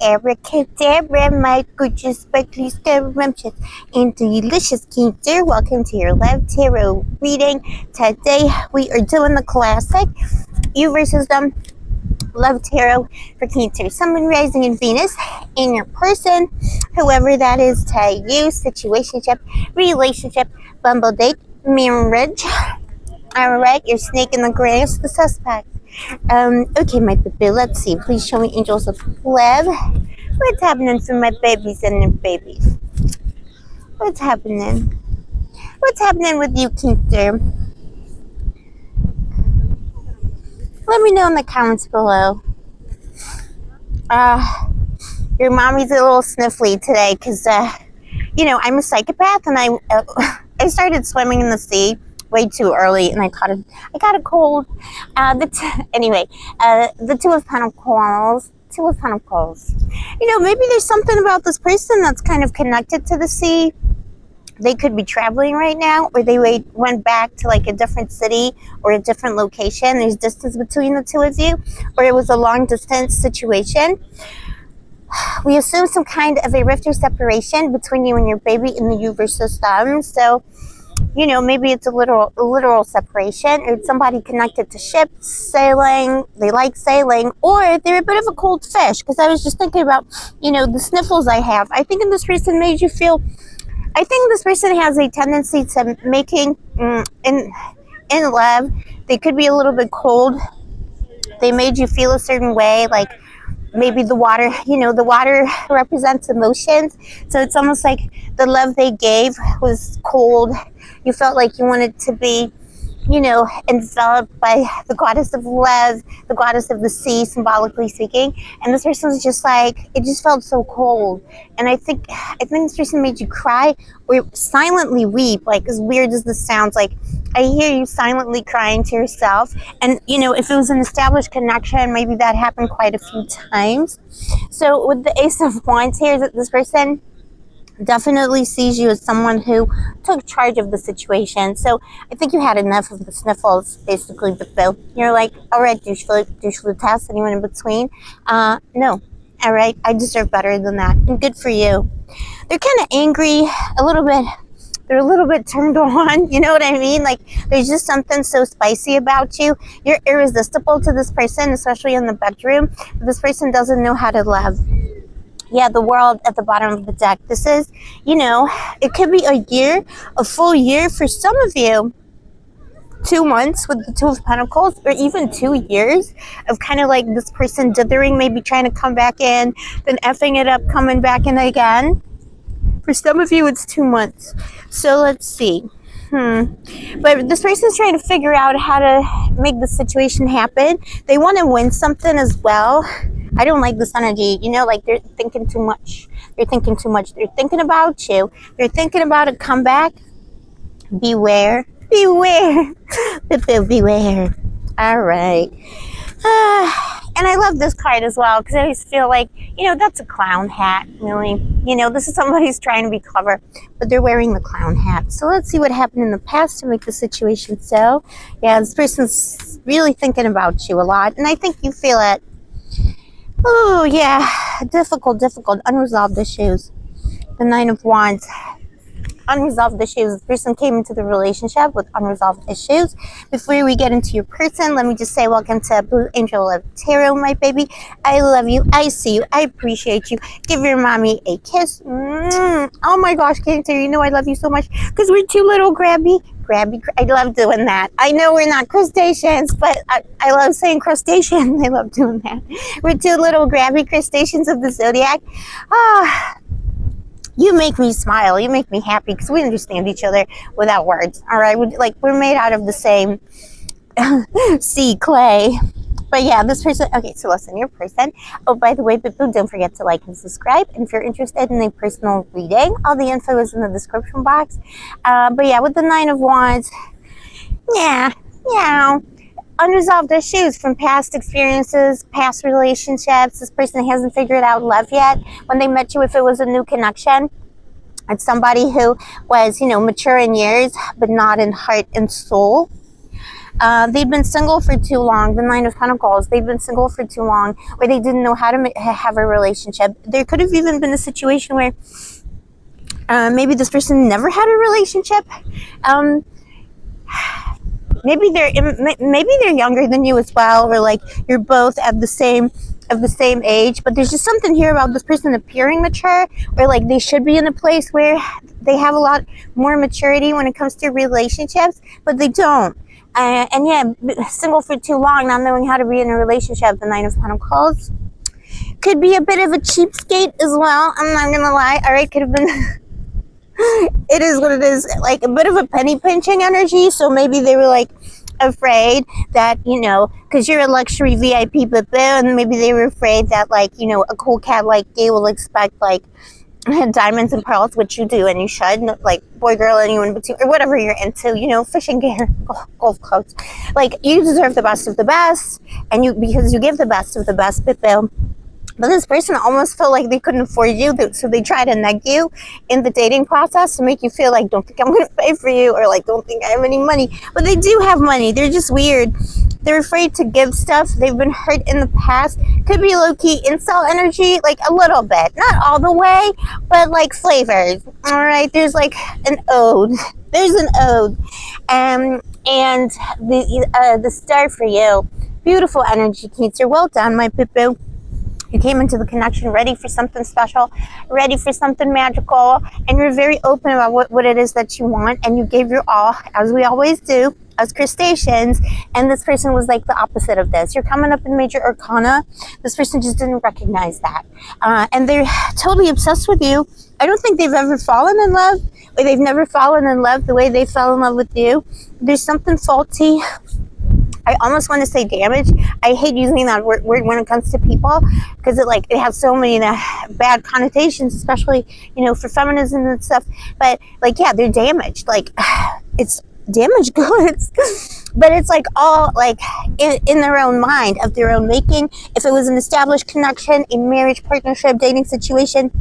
abracadabra, my gorgeous, sparkly, scrumptious, and delicious Cancer. Welcome to your Love Tarot reading. Today we are doing the classic You versus Them Love Tarot for Cancer, Sun, Moon, Rising, and Venus in your person, whoever that is to you, situationship, relationship, bumble date, marriage. Alright, your snake in the grass, the suspect. Okay, my baby, let's see. Please show me angels of love. What's happening for my babies and their babies? What's happening? What's happening with you, Cancer? Let me know in the comments below. Your mommy's a little sniffly today because, I'm a psychopath and I started swimming in the sea way too early and I got a cold. The Two of Pentacles. Maybe there's something about this person that's kind of connected to the sea. They could be traveling right now, or they went back to like a different city or a different location. There's distance between the two of you, or it was a long distance situation. We assume some kind of a rift or separation between you and your baby in the you versus them. So, maybe it's a literal separation, or it's somebody connected to ships, sailing, they like sailing, or they're a bit of a cold fish, because I was just thinking about, the sniffles I have. I think this person this person has a tendency to making, in love, they could be a little bit cold. They made you feel a certain way, like maybe the water represents emotions. So it's almost like the love they gave was cold. You felt like you wanted to be, enveloped by the goddess of love, the goddess of the sea, symbolically speaking. And this person was just like, it just felt so cold. And I think this person made you cry or silently weep. Like, as weird as this sounds, like I hear you silently crying to yourself. And, if it was an established connection, maybe that happened quite a few times. So with the Ace of Wands here, is that this person definitely sees you as someone who took charge of the situation. So I think you had enough of the sniffles, basically, but you're like, all right, douche the test, anyone in between? No. All right, I deserve better than that, and good for you. They're kind of angry, they're a little bit turned on, you know what I mean? Like, there's just something so spicy about you. You're irresistible to this person, especially in the bedroom. This person doesn't know how to love. Yeah, the World at the bottom of the deck. This is, it could be a full year for some of you. 2 months with the Two of Pentacles, or even 2 years of kind of like this person dithering, maybe trying to come back in, then effing it up, coming back in again. For some of you, it's 2 months. So let's see. But this person's trying to figure out how to make the situation happen. They want to win something as well. I don't like this energy, like they're thinking too much. They're thinking too much. They're thinking about you. They're thinking about a comeback. Beware. Beware. Beware. All right. And I love this card as well, because I always feel like, that's a clown hat, really. This is somebody who's trying to be clever, but they're wearing the clown hat. So let's see what happened in the past to make the situation so. Yeah, this person's really thinking about you a lot, and I think you feel it. Oh, yeah. Difficult, unresolved issues. The Nine of Wands. Unresolved issues. This person came into the relationship with unresolved issues. Before we get into your person, let me just say welcome to Blue Angel Love Tarot, my baby. I love you. I see you. I appreciate you. Give your mommy a kiss. Oh my gosh, Cancer, I love you so much because we're two little grabby. I love doing that. I know we're not crustaceans, but I love saying crustacean. I love doing that. We're two little grabby crustaceans of the zodiac. You make me smile. You make me happy because we understand each other without words. All right, we're made out of the same sea clay. But yeah, this person. Okay, so listen, your person. Oh, by the way, don't forget to like and subscribe. And if you're interested in a personal reading, all the info is in the description box. But yeah, with the Nine of Wands, yeah. Unresolved issues from past experiences, past relationships. This person hasn't figured out love yet. When they met you, if it was a new connection, it's somebody who was, mature in years, but not in heart and soul. They've been single for too long. The Nine of Pentacles. They've been single for too long, or they didn't know how to have a relationship. There could have even been a situation where maybe this person never had a relationship. Maybe they're younger than you as well, or like you're both at the same age. But there's just something here about this person appearing mature, or like they should be in a place where they have a lot more maturity when it comes to relationships, but they don't. And yeah, single for too long, not knowing how to be in a relationship. The Nine of Pentacles could be a bit of a cheapskate as well. I'm not gonna lie. All right, could have been. It is what it is, like a bit of a penny pinching energy. So maybe they were like afraid that, you know, because you're a luxury VIP, but then maybe they were afraid that, like, you know, a cool cat like you will expect like diamonds and pearls, which you do and you should, like boy, girl, anyone between, or whatever you're into, you know, fishing gear, golf clubs. Like, you deserve the best of the best, and because you give the best of the best, but this person almost felt like they couldn't afford you, so they try to neg you in the dating process to make you feel like, don't think I'm going to pay for you, or like, don't think I have any money. But they do have money. They're just weird. They're afraid to give stuff. They've been hurt in the past. Could be low-key incel energy, like a little bit. Not all the way, but like flavors. All right, there's like an ode. There's an ode. And the star for you. Beautiful energy, Cancer. Well done, my poo-poo. You came into the connection ready for something special, ready for something magical, and you're very open about what it is that you want, and you gave your all, as we always do, as crustaceans, and this person was like the opposite of this. You're coming up in major arcana. This person just didn't recognize that. And they're totally obsessed with you. I don't think they've ever fallen in love, or they've never fallen in love the way they fell in love with you. There's something faulty. I almost want to say damage. I hate using that word when it comes to people, because it has so many bad connotations, especially, you know, for feminism and stuff. But like, yeah, they're damaged. Like, it's damaged goods, but it's like all like in their own mind, of their own making. If it was an established connection, a marriage, partnership, dating situation,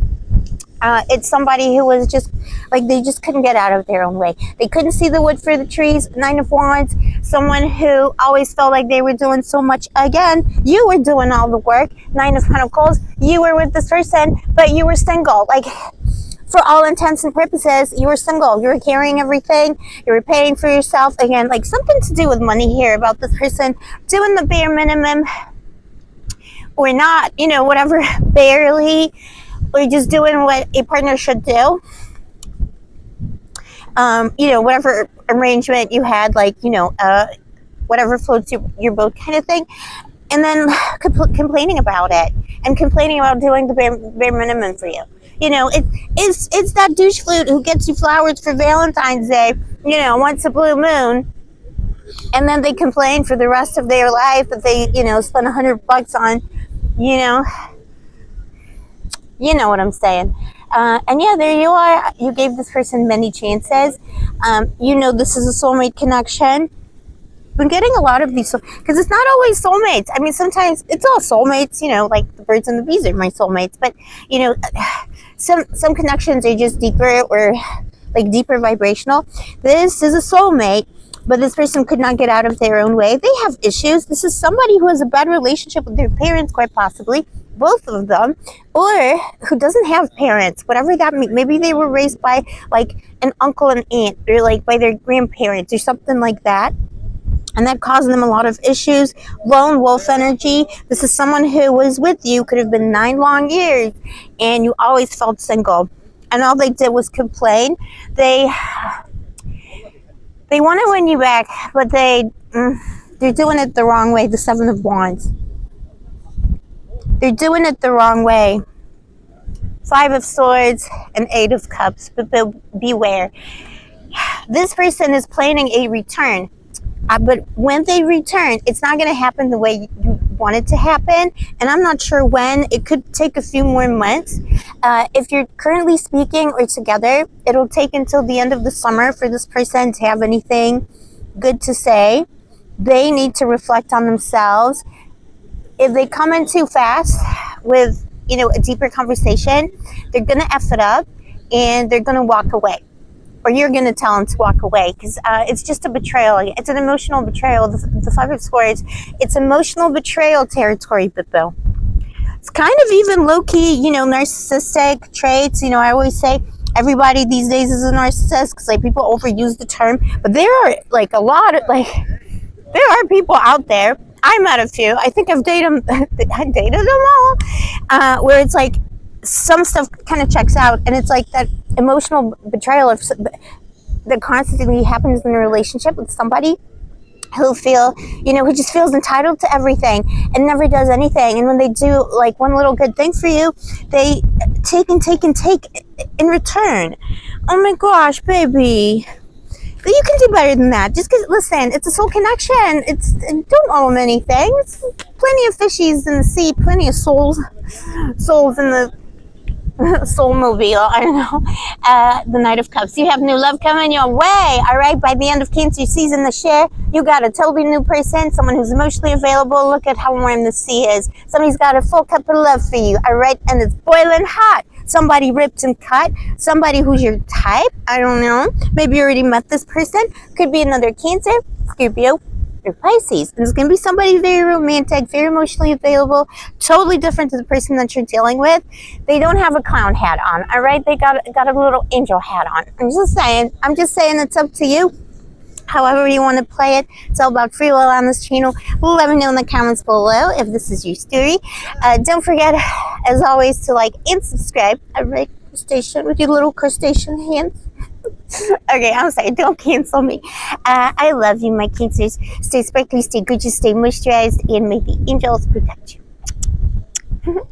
it's somebody who was just like, they just couldn't get out of their own way. They couldn't see the wood for the trees. Nine of Wands, someone who always felt like they were doing so much. Again, you were doing all the work. Nine of Pentacles, you were with this person, but you were single. Like, for all intents and purposes, you were single. You were carrying everything. You were paying for yourself. Again, like something to do with money here, about this person doing the bare minimum, or not, you know, whatever, barely, or just doing what a partner should do. You know, whatever arrangement you had, like, you know, whatever floats your boat kind of thing. And then complaining about it, and complaining about doing the bare minimum for you. You know, it's that douche flute who gets you flowers for Valentine's Day, you know, once a blue moon. And then they complain for the rest of their life that they, you know, spend $100 on, you know. You know what I'm saying. And yeah, there you are. You gave this person many chances. You know, this is a soulmate connection. Been getting a lot of these, because it's not always soulmates. I mean, sometimes it's all soulmates, you know, like the birds and the bees are my soulmates. But, you know, some connections are just deeper, or like deeper vibrational. This is a soulmate, but this person could not get out of their own way. They have issues. This is somebody who has a bad relationship with their parents, quite possibly, both of them, or who doesn't have parents, whatever that means. Maybe they were raised by like an uncle and aunt, or like by their grandparents, or something like that. And that caused them a lot of issues. Lone wolf energy. This is someone who was with you, could have been 9 long years, and you always felt single. And all they did was complain. They want to win you back, but they're doing it the wrong way. The Seven of Wands. They're doing it the wrong way. 5 of Swords and 8 of Cups. But beware. This person is planning a return. But when they return, it's not going to happen the way you want it to happen. And I'm not sure when. It could take a few more months. If you're currently speaking or together, it'll take until the end of the summer for this person to have anything good to say. They need to reflect on themselves. If they come in too fast with, you know, a deeper conversation, they're going to F it up, and they're going to walk away. or you're going to tell them to walk away, because it's just a betrayal. It's an emotional betrayal. The Five of Swords, it's emotional betrayal territory, Bill. It's kind of even low-key, you know, narcissistic traits. You know, I always say everybody these days is a narcissist, because like people overuse the term, but there are like a lot of like, there are people out there. I met a few. I think I've dated them. I dated them all. Where it's like some stuff kind of checks out, and it's like that emotional betrayal of that constantly happens in a relationship with somebody who who just feels entitled to everything and never does anything. And when they do like one little good thing for you, they take and take and take in return. Oh my gosh, baby. You can do better than that. Just because, listen, it's a soul connection. Don't owe them anything. It's plenty of fishies in the sea, plenty of souls in the soulmobile. I don't know. The Knight of Cups. You have new love coming your way. All right. By the end of Cancer season this year, you got a totally new person, someone who's emotionally available. Look at how warm the sea is. Somebody's got a full cup of love for you. All right. And it's boiling hot. Somebody ripped and cut. Somebody who's your type. I don't know. Maybe you already met this person. Could be another Cancer, Scorpio, or Pisces. And it's going to be somebody very romantic, very emotionally available, totally different to the person that you're dealing with. They don't have a clown hat on, all right? They got a little angel hat on. I'm just saying it's up to you. However you want to play it. It's all about free will on this channel. Let me know in the comments below if this is your story. Don't forget, as always, to like and subscribe. All right, crustacean, with your little crustacean hands. Okay, I'm sorry. Don't cancel me. I love you, my Cancers. Stay sparkly, stay gorgeous, stay moisturized, and may the angels protect you.